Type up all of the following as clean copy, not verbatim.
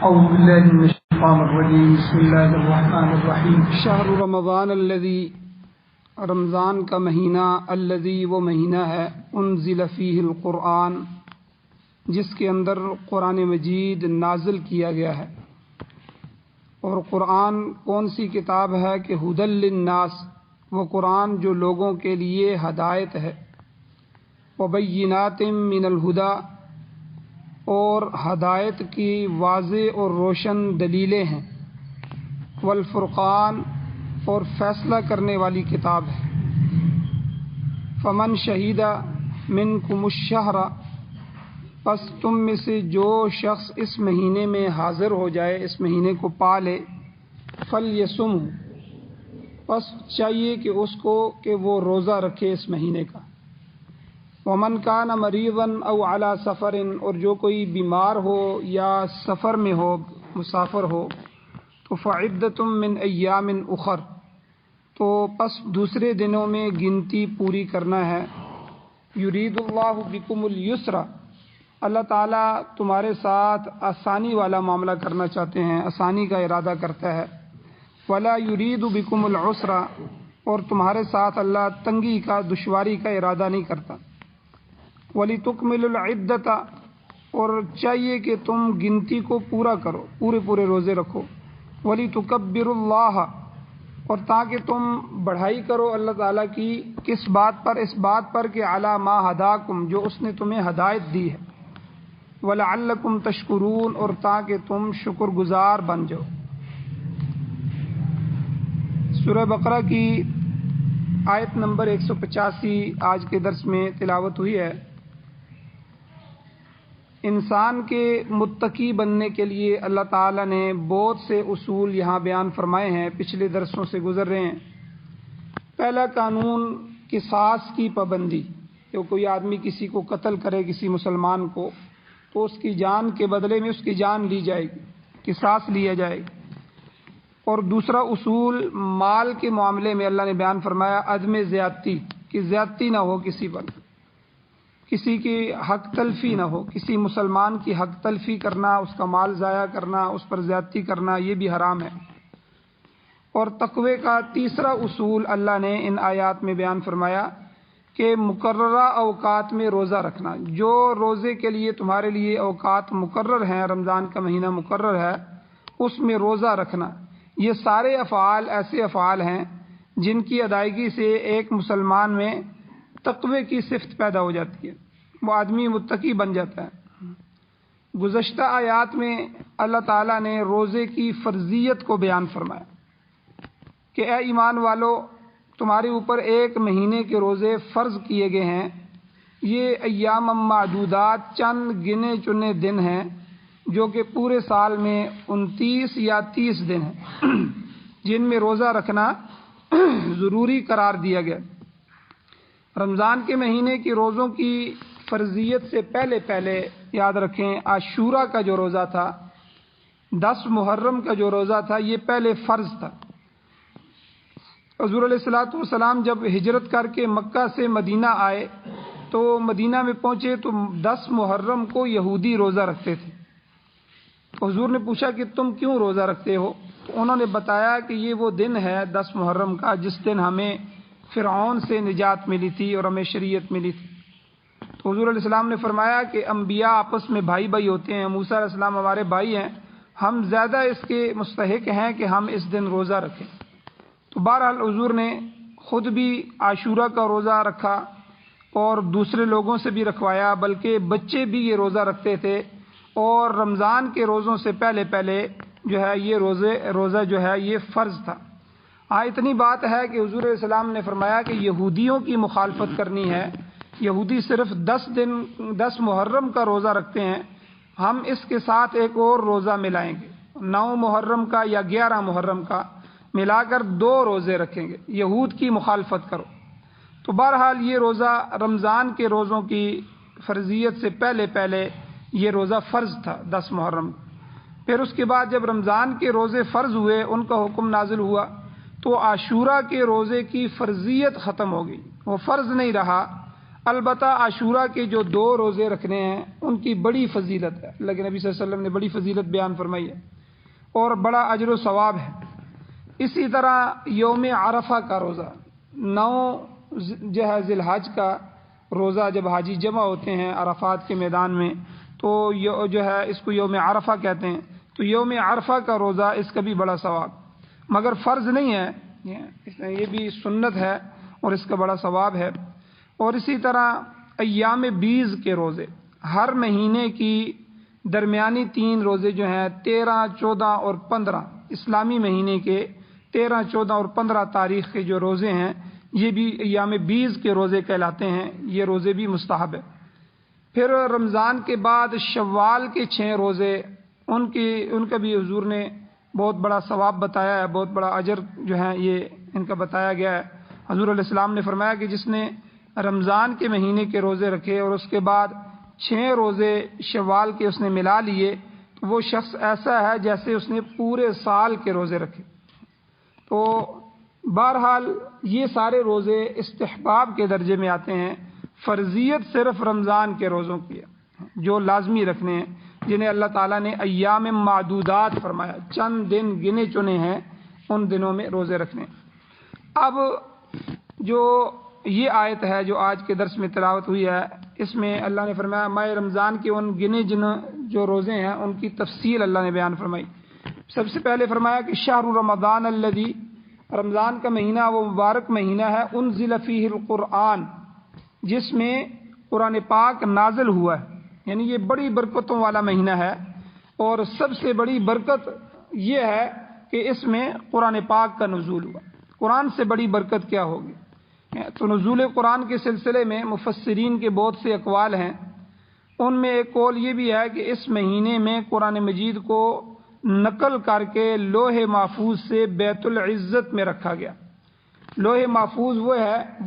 أعوذ بالله من الشيطان الرجيم بسم الله الرحمن الرحیم شہر رمضان الذی، رمضان کا مہینہ، الذی وہ مہینہ ہے، انزل فیہ القرآن، جس کے اندر قرآن مجید نازل کیا گیا ہے۔ اور قرآن کون سی کتاب ہے کہ ھدی للناس، وہ قرآن جو لوگوں کے لیے ہدایت ہے، وبینات من الہدی، اور ہدایت کی واضح اور روشن دلیلیں ہیں، والفرقان، اور فیصلہ کرنے والی کتاب ہے۔ فمن شہید منکم الشہر، پس تم میں سے جو شخص اس مہینے میں حاضر ہو جائے، اس مہینے کو پا لے، فلیصم، پس چاہیے کہ اس کو کہ وہ روزہ رکھے اس مہینے کا۔ ومن کان مریضا او علی سفر، اور جو کوئی بیمار ہو یا سفر میں ہو، مسافر ہو، تو فعدۃ من ایام اخر، تو پس دوسرے دنوں میں گنتی پوری کرنا ہے۔ یرید اللہ بکم الیسر، اللہ تعالیٰ تمہارے ساتھ آسانی والا معاملہ کرنا چاہتے ہیں، آسانی کا ارادہ کرتا ہے۔ ولا یرید بکم العسر، اور تمہارے ساتھ اللہ تنگی کا، دشواری کا ارادہ نہیں کرتا۔ وَلِتُكْمِلُوا الْعِدَّةَ، اور چاہیے کہ تم گنتی کو پورا کرو، پورے روزے رکھو۔ وَلِتُكَبِّرُوا اللَّهَ، اور تاکہ تم بڑھائی کرو اللہ تعالیٰ کی، کس بات پر؟ اس بات پر کہ عَلَى مَا هَدَاكُمْ، جو اس نے تمہیں ہدایت دی ہے۔ وَلَعَلَّكُمْ تَشْكُرُونَ، اور تاکہ تم شکر گزار بن جاؤ۔ سورہ بقرہ کی آیت نمبر 185 آج کے درس میں تلاوت ہوئی ہے۔ انسان کے متقی بننے کے لیے اللہ تعالیٰ نے بہت سے اصول یہاں بیان فرمائے ہیں، پچھلے درسوں سے گزر رہے ہیں۔ پہلا قانون قصاص کی پابندی، کہ کوئی آدمی کسی کو قتل کرے، کسی مسلمان کو، تو اس کی جان کے بدلے میں اس کی جان لی جائے گی، قصاص لیا جائے گا۔ اور دوسرا اصول مال کے معاملے میں اللہ نے بیان فرمایا عدم زیادتی، کہ زیادتی نہ ہو کسی پر، کسی کی حق تلفی نہ ہو، کسی مسلمان کی حق تلفی کرنا، اس کا مال ضائع کرنا، اس پر زیادتی کرنا، یہ بھی حرام ہے۔ اور تقوی کا تیسرا اصول اللہ نے ان آیات میں بیان فرمایا کہ مقررہ اوقات میں روزہ رکھنا، جو روزے کے لیے تمہارے لیے اوقات مقرر ہیں، رمضان کا مہینہ مقرر ہے، اس میں روزہ رکھنا۔ یہ سارے افعال ایسے افعال ہیں جن کی ادائیگی سے ایک مسلمان میں تقوی کی صفت پیدا ہو جاتی ہے، وہ آدمی متقی بن جاتا ہے۔ گزشتہ آیات میں اللہ تعالیٰ نے روزے کی فرضیت کو بیان فرمایا کہ اے ایمان والو، تمہارے اوپر ایک مہینے کے روزے فرض کیے گئے ہیں۔ یہ ایام معدودات، چند گنے چنے دن ہیں، جو کہ پورے سال میں 29 یا 30 دن ہیں، جن میں روزہ رکھنا ضروری قرار دیا گیا۔ رمضان کے مہینے کی روزوں کی فرضیت سے پہلے یاد رکھیں، عاشورہ کا جو روزہ تھا، 10 محرم کا جو روزہ تھا، یہ پہلے فرض تھا۔ حضور علیہ الصلوۃ والسلام جب ہجرت کر کے مکہ سے مدینہ آئے تو مدینہ میں پہنچے تو 10 محرم کو یہودی روزہ رکھتے تھے۔ حضور نے پوچھا کہ تم کیوں روزہ رکھتے ہو؟ تو انہوں نے بتایا کہ یہ وہ دن ہے 10 محرم کا، جس دن ہمیں فرعون سے نجات ملی تھی اور ہمیں شریعت ملی تھی۔ تو حضور علیہ السلام نے فرمایا کہ انبیاء آپس میں بھائی بھائی ہوتے ہیں، موسیٰ علیہ السلام ہمارے بھائی ہیں، ہم زیادہ اس کے مستحق ہیں کہ ہم اس دن روزہ رکھیں۔ تو بہرحال حضور نے خود بھی عاشورہ کا روزہ رکھا اور دوسرے لوگوں سے بھی رکھوایا، بلکہ بچے بھی یہ روزہ رکھتے تھے۔ اور رمضان کے روزوں سے پہلے جو ہے یہ روزہ جو ہے یہ فرض تھا۔ ہاں اتنی بات ہے کہ حضور علیہ السلام نے فرمایا کہ یہودیوں کی مخالفت کرنی ہے، یہودی صرف 10 محرم کا روزہ رکھتے ہیں، ہم اس کے ساتھ ایک اور روزہ ملائیں گے، 9 محرم کا یا 11 محرم کا ملا کر 2 روزے رکھیں گے، یہود کی مخالفت کرو۔ تو بہرحال یہ روزہ رمضان کے روزوں کی فرضیت سے پہلے یہ روزہ فرض تھا 10 محرم۔ پھر اس کے بعد جب رمضان کے روزے فرض ہوئے، ان کا حکم نازل ہوا، تو عاشورہ کے روزے کی فرضیت ختم ہو گئی، وہ فرض نہیں رہا۔ البتہ عاشورہ کے جو 2 روزے رکھنے ہیں ان کی بڑی فضیلت ہے، اللہ کے نبی صلی اللہ علیہ وسلم نے بڑی فضیلت بیان فرمائی ہے اور بڑا اجر و ثواب ہے۔ اسی طرح یوم عرفہ کا روزہ 9 ذی الحج کا روزہ جب حاجی جمع ہوتے ہیں عرفات کے میدان میں تو جو ہے اس کو یوم عرفہ کہتے ہیں، تو یوم عرفہ کا روزہ اس کا بھی بڑا ثواب، مگر فرض نہیں ہے، یہ بھی سنت ہے اور اس کا بڑا ثواب ہے۔ اور اسی طرح ایام بیز کے روزے، ہر مہینے کی درمیانی 3 روزے جو ہیں 13، 14 اور 15 اسلامی مہینے کے 13، 14 اور 15 تاریخ کے جو روزے ہیں یہ بھی ایام بیز کے روزے کہلاتے ہیں، یہ روزے بھی مستحب ہے۔ پھر رمضان کے بعد شوال کے 6 روزے ان کا بھی حضور نے بہت بڑا ثواب بتایا ہے، بہت بڑا اجر جو ہے یہ ان کا بتایا گیا ہے۔ حضور علیہ السلام نے فرمایا کہ جس نے رمضان کے مہینے کے روزے رکھے اور اس کے بعد 6 روزے شوال کے اس نے ملا لیے تو وہ شخص ایسا ہے جیسے اس نے پورے سال کے روزے رکھے۔ تو بہرحال یہ سارے روزے استحباب کے درجے میں آتے ہیں، فرضیت صرف رمضان کے روزوں کی ہے جو لازمی رکھنے ہیں، جنہیں اللہ تعالیٰ نے ایام معدودات فرمایا، چند دن گنے چنے ہیں ان دنوں میں روزے رکھنے۔ اب جو یہ آیت ہے جو آج کے درس میں تلاوت ہوئی ہے، اس میں اللہ نے فرمایا ماہ رمضان کے ان گنے جو روزے ہیں ان کی تفصیل اللہ نے بیان فرمائی۔ سب سے پہلے فرمایا کہ شہر رمضان الذی، رمضان کا مہینہ وہ مبارک مہینہ ہے، انزل فیہ القرآن، جس میں قرآن پاک نازل ہوا ہے، یعنی یہ بڑی برکتوں والا مہینہ ہے، اور سب سے بڑی برکت یہ ہے کہ اس میں قرآن پاک کا نزول ہوا۔ قرآن سے بڑی برکت کیا ہوگی؟ تو نزول قرآن کے سلسلے میں مفسرین کے بہت سے اقوال ہیں، ان میں ایک قول یہ بھی ہے کہ اس مہینے میں قرآن مجید کو نقل کر کے لوح محفوظ سے بیت العزت میں رکھا گیا۔ لوح محفوظ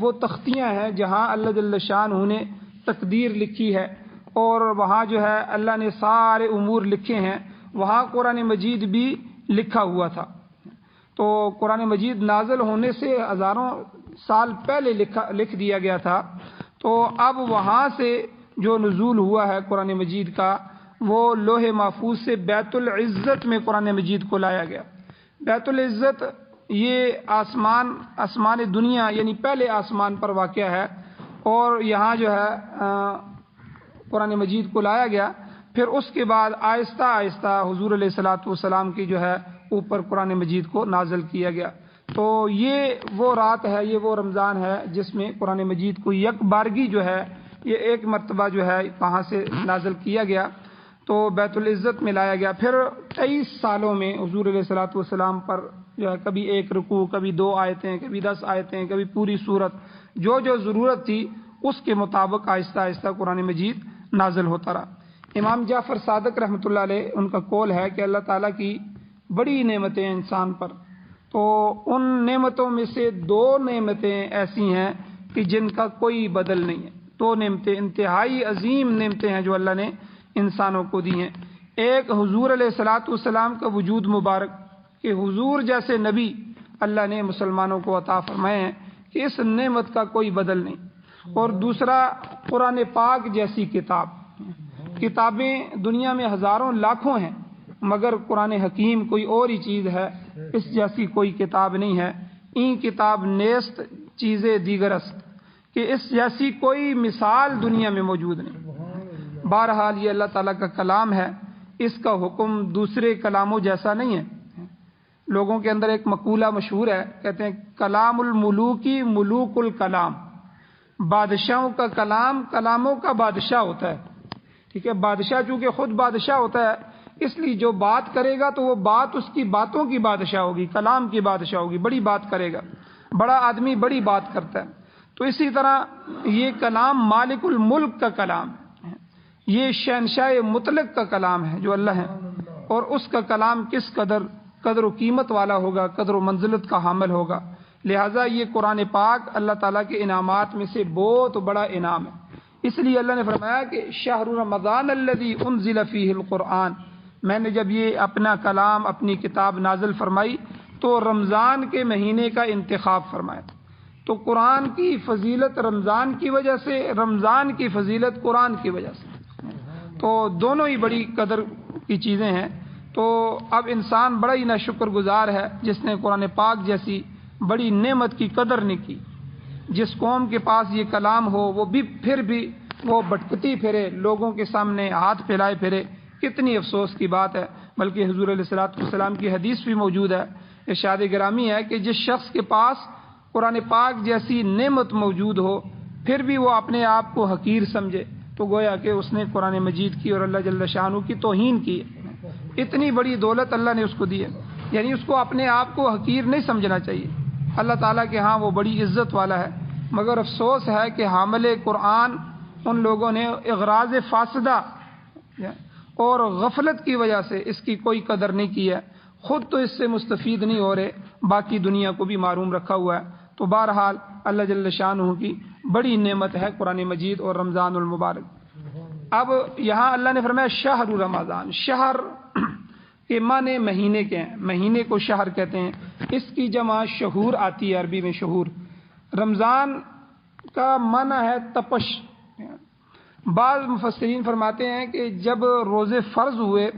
وہ تختیاں ہیں جہاں اللہ جل شانہ نے تقدیر لکھی ہے اور وہاں جو ہے اللہ نے سارے امور لکھے ہیں، وہاں قرآن مجید بھی لکھا ہوا تھا۔ تو قرآن مجید نازل ہونے سے ہزاروں سال پہلے لکھ دیا گیا تھا، تو اب وہاں سے جو نزول ہوا ہے قرآن مجید کا وہ لوح محفوظ سے بیت العزت میں قرآن مجید کو لایا گیا۔ بیت العزت یہ آسمان دنیا یعنی پہلے آسمان پر واقع ہے، اور یہاں جو ہے قرآن مجید کو لایا گیا۔ پھر اس کے بعد آہستہ آہستہ حضور علیہ الصلاۃ والسلام کی جو ہے اوپر قرآن مجید کو نازل کیا گیا۔ تو یہ وہ رات ہے، یہ وہ رمضان ہے جس میں قرآن مجید کو یک بارگی جو ہے یہ ایک مرتبہ جو ہے وہاں سے نازل کیا گیا، تو بیت العزت میں لایا گیا۔ پھر 23 سالوں میں حضور علیہ الصلاۃ والسلام پر جو ہے کبھی 1 رکوع، کبھی 2 آیتیں، کبھی 10 آیتیں، کبھی پوری سورت، جو ضرورت تھی اس کے مطابق آہستہ آہستہ قرآن مجید نازل ہوتا رہا۔ امام جعفر صادق رحمۃ اللہ علیہ ان کا قول ہے کہ اللہ تعالیٰ کی بڑی نعمتیں انسان پر، تو ان نعمتوں میں سے 2 نعمتیں ایسی ہیں کہ جن کا کوئی بدل نہیں ہے۔ 2 نعمتیں انتہائی عظیم نعمتیں ہیں جو اللہ نے انسانوں کو دی ہیں۔ ایک حضور علیہ الصلاۃ والسلام کا وجود مبارک، کہ حضور جیسے نبی اللہ نے مسلمانوں کو عطا فرمائے ہیں کہ اس نعمت کا کوئی بدل نہیں۔ اور دوسرا قرآن پاک جیسی کتابیں دنیا میں ہزاروں لاکھوں ہیں، مگر قرآن حکیم کوئی اور ہی چیز ہے، اس جیسی کوئی کتاب نہیں ہے۔ این کتاب نیست چیز دیگر است، کہ اس جیسی کوئی مثال دنیا میں موجود نہیں۔ بہرحال یہ اللہ تعالیٰ کا کلام ہے، اس کا حکم دوسرے کلاموں جیسا نہیں ہے۔ لوگوں کے اندر ایک مقولہ مشہور ہے، کہتے ہیں کلام الملوکی ملوک الکلام، بادشاہوں کا کلام کلاموں کا بادشاہ ہوتا ہے۔ ٹھیک ہے، بادشاہ چونکہ خود بادشاہ ہوتا ہے اس لیے جو بات کرے گا تو وہ بات اس کی باتوں کی بادشاہ ہوگی، کلام کی بادشاہ ہوگی، بڑی بات کرے گا، بڑا آدمی بڑی بات کرتا ہے۔ تو اسی طرح یہ کلام مالک الملک کا کلام ہے، یہ شہنشاہ مطلق کا کلام ہے جو اللہ ہے، اور اس کا کلام کس قدر و قیمت والا ہوگا، قدر و منزلت کا حامل ہوگا۔ لہٰذا یہ قرآن پاک اللہ تعالیٰ کے انعامات میں سے بہت بڑا انعام ہے۔ اس لیے اللہ نے فرمایا کہ شہر رمضان الذی انزل فیہ القرآن، میں نے جب یہ اپنا کلام اپنی کتاب نازل فرمائی تو رمضان کے مہینے کا انتخاب فرمایا۔ تو قرآن کی فضیلت رمضان کی وجہ سے، رمضان کی فضیلت قرآن کی وجہ سے، تو دونوں ہی بڑی قدر کی چیزیں ہیں۔ تو اب انسان بڑا ہی ناشکر گزار ہے جس نے قرآن پاک جیسی بڑی نعمت کی قدر نہیں کی۔ جس قوم کے پاس یہ کلام ہو وہ بھی پھر بھی وہ بھٹکتی پھرے، لوگوں کے سامنے ہاتھ پھیلائے پھرے، کتنی افسوس کی بات ہے۔ بلکہ حضور علیہ السلام کی حدیث بھی موجود ہے، ارشاد گرامی ہے کہ جس شخص کے پاس قرآن پاک جیسی نعمت موجود ہو پھر بھی وہ اپنے آپ کو حقیر سمجھے تو گویا کہ اس نے قرآن مجید کی اور اللہ جل شانہ کی توہین کی ہے۔ اتنی بڑی دولت اللہ نے اس کو دی ہے، یعنی اس کو اپنے آپ کو حقیر نہیں سمجھنا چاہیے۔ اللہ تعالیٰ کے ہاں وہ بڑی عزت والا ہے، مگر افسوس ہے کہ حامل قرآن ان لوگوں نے اغراض فاسدہ اور غفلت کی وجہ سے اس کی کوئی قدر نہیں کی ہے، خود تو اس سے مستفید نہیں ہو رہے، باقی دنیا کو بھی محروم رکھا ہوا ہے۔ تو بہرحال اللہ جل شانہ کی بڑی نعمت ہے قرآن مجید اور رمضان المبارک۔ اب یہاں اللہ نے فرمایا شہر رمضان، شہر کے معنی مہینے کے ہیں، مہینے کو شہر کہتے ہیں، اس کی جمع شہور آتی ہے عربی میں، شہور۔ رمضان کا معنی ہے تپش۔ بعض مفسرین فرماتے ہیں کہ جب روزے فرض ہوئے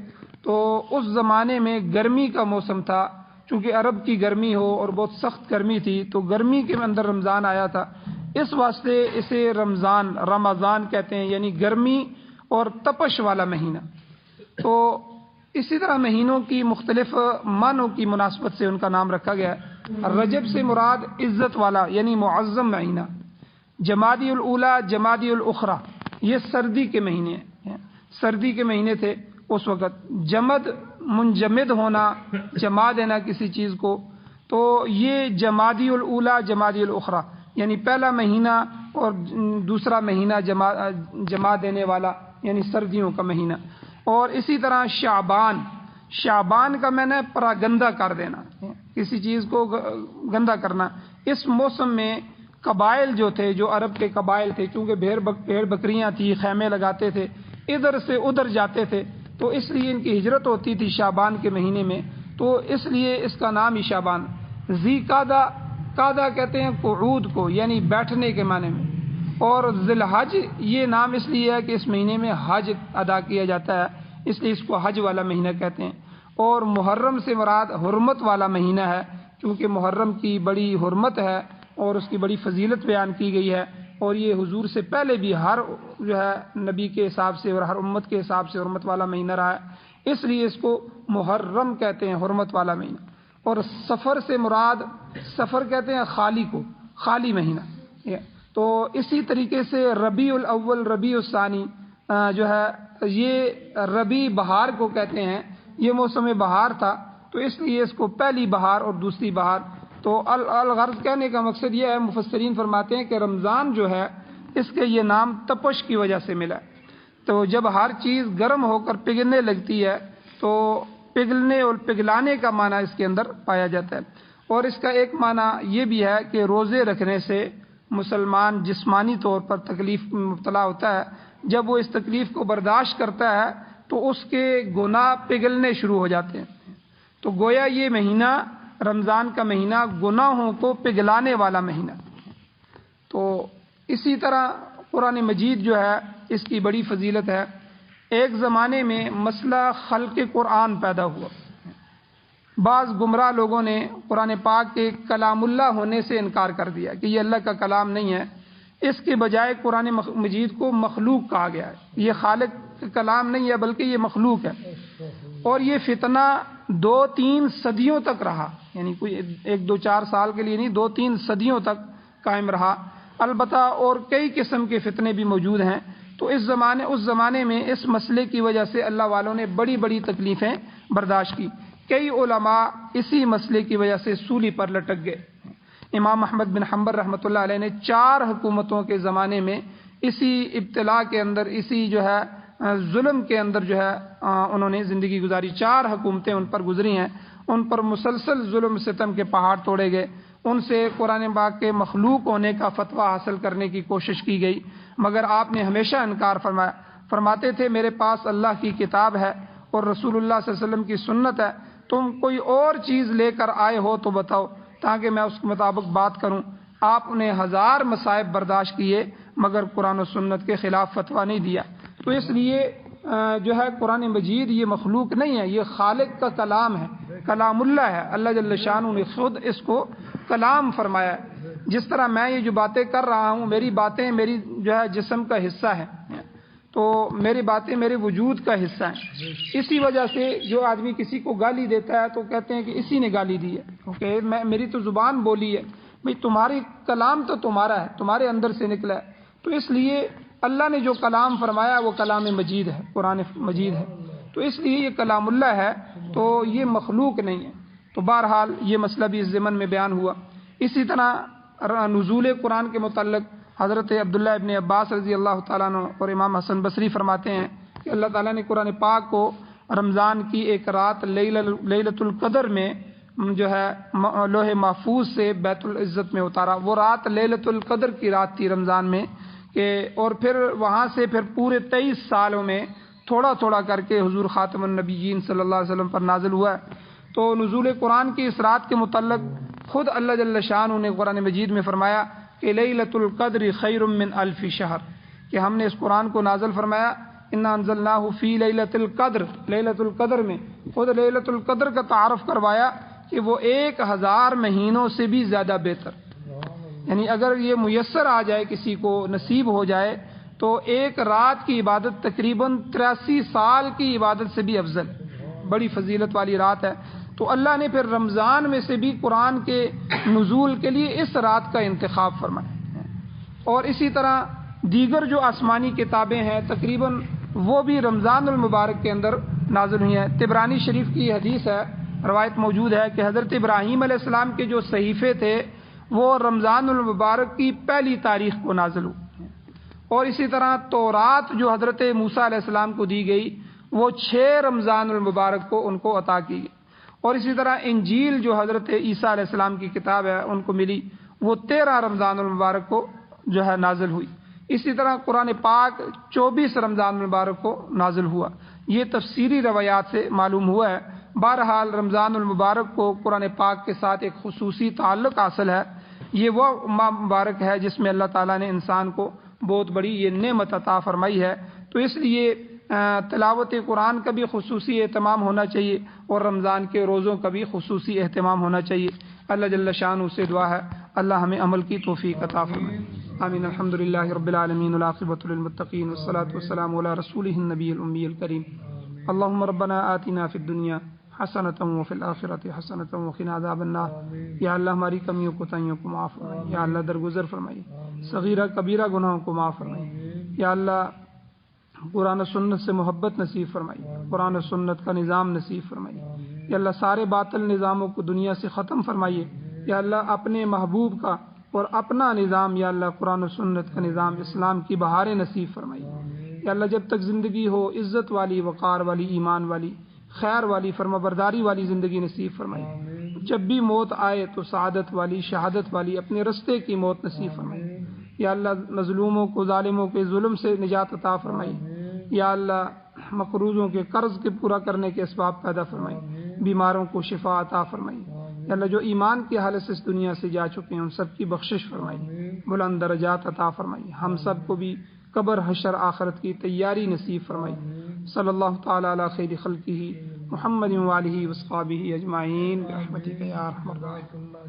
تو اس زمانے میں گرمی کا موسم تھا، چونکہ عرب کی گرمی ہو اور بہت سخت گرمی تھی تو گرمی کے اندر رمضان آیا تھا، اس واسطے اسے رمضان کہتے ہیں، یعنی گرمی اور تپش والا مہینہ۔ تو اسی طرح مہینوں کی مختلف معنوں کی مناسبت سے ان کا نام رکھا گیا ہے۔ رجب سے مراد عزت والا یعنی معظم مہینہ، جمادی الاولیٰ جمادی الاخری یہ سردی کے مہینے ہیں، سردی کے مہینے تھے اس وقت۔ جمد منجمد ہونا، جما دینا کسی چیز کو، تو یہ جمادی الاولیٰ جمادی الاخری یعنی پہلا مہینہ اور دوسرا مہینہ جما دینے والا یعنی سردیوں کا مہینہ۔ اور اسی طرح شعبان کا معنی پراگندہ کر دینا، کسی چیز کو گندہ کرنا۔ اس موسم میں قبائل جو تھے، جو عرب کے قبائل تھے، چونکہ بھیڑ بکریاں تھی، خیمے لگاتے تھے، ادھر سے ادھر جاتے تھے، تو اس لیے ان کی ہجرت ہوتی تھی شعبان کے مہینے میں، تو اس لیے اس کا نام ہی شعبان۔ ذی قعدہ کہتے ہیں قعود کو یعنی بیٹھنے کے معنی میں، اور ذی الحج یہ نام اس لیے ہے کہ اس مہینے میں حج ادا کیا جاتا ہے، اس لیے اس کو حج والا مہینہ کہتے ہیں۔ اور محرم سے مراد حرمت والا مہینہ ہے، کیونکہ محرم کی بڑی حرمت ہے اور اس کی بڑی فضیلت بیان کی گئی ہے، اور یہ حضور سے پہلے بھی ہر جو ہے نبی کے حساب سے اور ہر امت کے حساب سے حرمت والا مہینہ رہا ہے، اس لیے اس کو محرم کہتے ہیں، حرمت والا مہینہ۔ اور سفر سے مراد، سفر کہتے ہیں خالی کو، خالی مہینہ۔ تو اسی طریقے سے ربیع الاول ربیع الثانی جو ہے یہ ربیع بہار کو کہتے ہیں، یہ موسم بہار تھا تو اس لیے اس کو پہلی بہار اور دوسری بہار۔ تو الغرض کہنے کا مقصد یہ ہے، مفسرین فرماتے ہیں کہ رمضان جو ہے اس کے یہ نام تپش کی وجہ سے ملا۔ تو جب ہر چیز گرم ہو کر پگھلنے لگتی ہے تو پگھلنے اور پگھلانے کا معنی اس کے اندر پایا جاتا ہے۔ اور اس کا ایک معنی یہ بھی ہے کہ روزے رکھنے سے مسلمان جسمانی طور پر تکلیف میں مبتلا ہوتا ہے، جب وہ اس تکلیف کو برداشت کرتا ہے تو اس کے گناہ پگھلنے شروع ہو جاتے ہیں۔ تو گویا یہ مہینہ، رمضان کا مہینہ، گناہوں کو پگھلانے والا مہینہ۔ تو اسی طرح قرآن مجید جو ہے اس کی بڑی فضیلت ہے۔ ایک زمانے میں مسئلہ خلق قرآن پیدا ہوا، بعض گمراہ لوگوں نے قرآن پاک کے کلام اللہ ہونے سے انکار کر دیا کہ یہ اللہ کا کلام نہیں ہے، اس کے بجائے قرآن مجید کو مخلوق کہا گیا ہے، یہ خالق کا کلام نہیں ہے بلکہ یہ مخلوق ہے۔ اور یہ فتنہ 2-3 صدیوں تک رہا، یعنی کوئی 1-2-4 سال کے لیے نہیں، 2-3 صدیوں تک قائم رہا۔ البتہ اور کئی قسم کے فتنے بھی موجود ہیں۔ تو اس زمانے میں اس مسئلے کی وجہ سے اللہ والوں نے بڑی بڑی تکلیفیں برداشت کی۔ کئی علماء اسی مسئلے کی وجہ سے سولی پر لٹک گئے۔ امام احمد بن حنبل رحمۃ اللہ علیہ نے 4 حکومتوں کے زمانے میں اسی ابتلا کے اندر، اسی جو ہے ظلم کے اندر جو ہے انہوں نے زندگی گزاری۔ 4 حکومتیں ان پر گزری ہیں، ان پر مسلسل ظلم ستم کے پہاڑ توڑے گئے، ان سے قرآن پاک کے مخلوق ہونے کا فتویٰ حاصل کرنے کی کوشش کی گئی، مگر آپ نے ہمیشہ انکار فرمایا۔ فرماتے تھے میرے پاس اللہ کی کتاب ہے اور رسول اللہ صلی اللہ علیہ وسلم کی سنت ہے، تم کوئی اور چیز لے کر آئے ہو تو بتاؤ تاکہ میں اس کے مطابق بات کروں۔ آپ نے 1000 مصائب برداشت کیے مگر قرآن و سنت کے خلاف فتویٰ نہیں دیا۔ تو اس لیے جو ہے قرآن مجید یہ مخلوق نہیں ہے، یہ خالق کا کلام ہے، کلام اللہ ہے۔ اللہ جل شانہ نے خود اس کو کلام فرمایا ہے۔ جس طرح میں یہ جو باتیں کر رہا ہوں، میری باتیں میری جو ہے جسم کا حصہ ہے، تو میری باتیں میرے وجود کا حصہ ہیں۔ اسی وجہ سے جو آدمی کسی کو گالی دیتا ہے تو کہتے ہیں کہ اسی نے گالی دی ہے، کہ میری تو زبان بولی ہے۔ بھئی تمہاری کلام تو تمہارا ہے، تمہارے اندر سے نکلا ہے۔ تو اس لیے اللہ نے جو کلام فرمایا وہ کلام مجید ہے، قرآن مجید ہے، تو اس لیے یہ کلام اللہ ہے، تو یہ مخلوق نہیں ہے۔ تو بہرحال یہ مسئلہ بھی اس ضمن میں بیان ہوا۔ اسی طرح نزول قرآن کے متعلق حضرت عبداللہ ابن عباس رضی اللہ تعالیٰ عنہ اور امام حسن بصری فرماتے ہیں کہ اللہ تعالیٰ نے قرآن پاک کو رمضان کی ایک رات لیلۃ القدر میں جو ہے لوح محفوظ سے بیت العزت میں اتارا۔ وہ رات لیلۃ القدر کی رات تھی رمضان میں، کہ اور پھر وہاں سے پھر پورے 23 سالوں میں تھوڑا تھوڑا کر کے حضور خاتم النبیین صلی اللہ علیہ وسلم پر نازل ہوا ہے۔ تو نزول قرآن کی اس رات کے متعلق خود اللہ جل شانہ نے قرآن مجید میں فرمایا کہ لیلۃ القدر خیر من الف شہر، کہ ہم نے اس قرآن کو نازل فرمایا انا انزلناہ فی لیلۃ القدر، لیلۃ القدر میں خود لیلۃ القدر کا تعارف کروایا کہ وہ 1000 مہینوں سے بھی زیادہ بہتر، یعنی اگر یہ میسر آ جائے کسی کو نصیب ہو جائے تو ایک رات کی عبادت تقریباً 83 سال کی عبادت سے بھی افضل، بڑی فضیلت والی رات ہے۔ تو اللہ نے پھر رمضان میں سے بھی قرآن کے نزول کے لیے اس رات کا انتخاب فرمایا، اور اسی طرح دیگر جو آسمانی کتابیں ہیں تقریباً وہ بھی رمضان المبارک کے اندر نازل ہوئی ہیں۔ طبرانی شریف کی حدیث ہے، روایت موجود ہے کہ حضرت ابراہیم علیہ السلام کے جو صحیفے تھے وہ رمضان المبارک کی پہلی تاریخ کو نازل ہوئے، اور اسی طرح تورات جو حضرت موسیٰ علیہ السلام کو دی گئی وہ 6 رمضان المبارک کو ان کو عطا کی گئی، اور اسی طرح انجیل جو حضرت عیسیٰ علیہ السلام کی کتاب ہے ان کو ملی وہ 13 رمضان المبارک کو جو ہے نازل ہوئی۔ اسی طرح قرآن پاک 24 رمضان المبارک کو نازل ہوا۔ یہ تفسیری روایات سے معلوم ہوا ہے۔ بہرحال رمضان المبارک کو قرآن پاک کے ساتھ ایک خصوصی تعلق حاصل ہے۔ یہ وہ ماہ مبارک ہے جس میں اللہ تعالیٰ نے انسان کو بہت بڑی یہ نعمت عطا فرمائی ہے، تو اس لیے تلاوت قرآن کا بھی خصوصی اہتمام ہونا چاہیے اور رمضان کے روزوں کا بھی خصوصی اہتمام ہونا چاہیے۔ اللہ جل شانہ سے دعا ہے اللہ ہمیں عمل کی توفیق عطا فرمائے۔ آمین۔ الحمدللہ رب العالمین والعاقبۃ للمتقین والصلاۃ والسلام علی رسولہ النبی الامی الکریم۔ اللہم ربنا آتنا فی الدنیا حسنۃ وفی الآخرۃ حسنۃ وقنا عذاب النار۔ یا اللہ ہماری کمیوں کوتاہیوں کو معاف فرمائیے، یا اللہ درگزر فرمائیے، صغیرہ کبیرہ گناہوں کو معاف فرمائیے، یا اللہ قرآن و سنت سے محبت نصیب فرمائیے، قرآن و سنت کا نظام نصیب فرمائیے، یا اللہ سارے باطل نظاموں کو دنیا سے ختم فرمائیے، یا اللہ اپنے محبوب کا اور اپنا نظام یا اللہ قرآن و سنت کا نظام اسلام کی بہاریں نصیب فرمائیے، یا اللہ جب تک زندگی ہو عزت والی، وقار والی، ایمان والی، خیر والی، فرمانبرداری والی زندگی نصیب فرمائیے، جب بھی موت آئے تو سعادت والی، شہادت والی، اپنے رستے کی موت نصیب فرمائیے، یا اللہ مظلوموں کو، ظالموں کے ظلم سے نجات عطا فرمائیے، یا اللہ مقروضوں کے قرض کے پورا کرنے کے اسباب پیدا فرمائیے، بیماروں کو شفا عطا فرمائیے، یا اللہ جو ایمان کی حالت سے اس دنیا سے جا چکے ہیں ان سب کی بخشش فرمائیے، بلند درجات عطا فرمائیے، ہم سب کو بھی قبر حشر آخرت کی تیاری نصیب فرمائیے۔ صلی اللہ تعالی علی خیر خلقہ محمد وآلہ وصحبہ اجمعین برحمتک یا ارحم الراحمین۔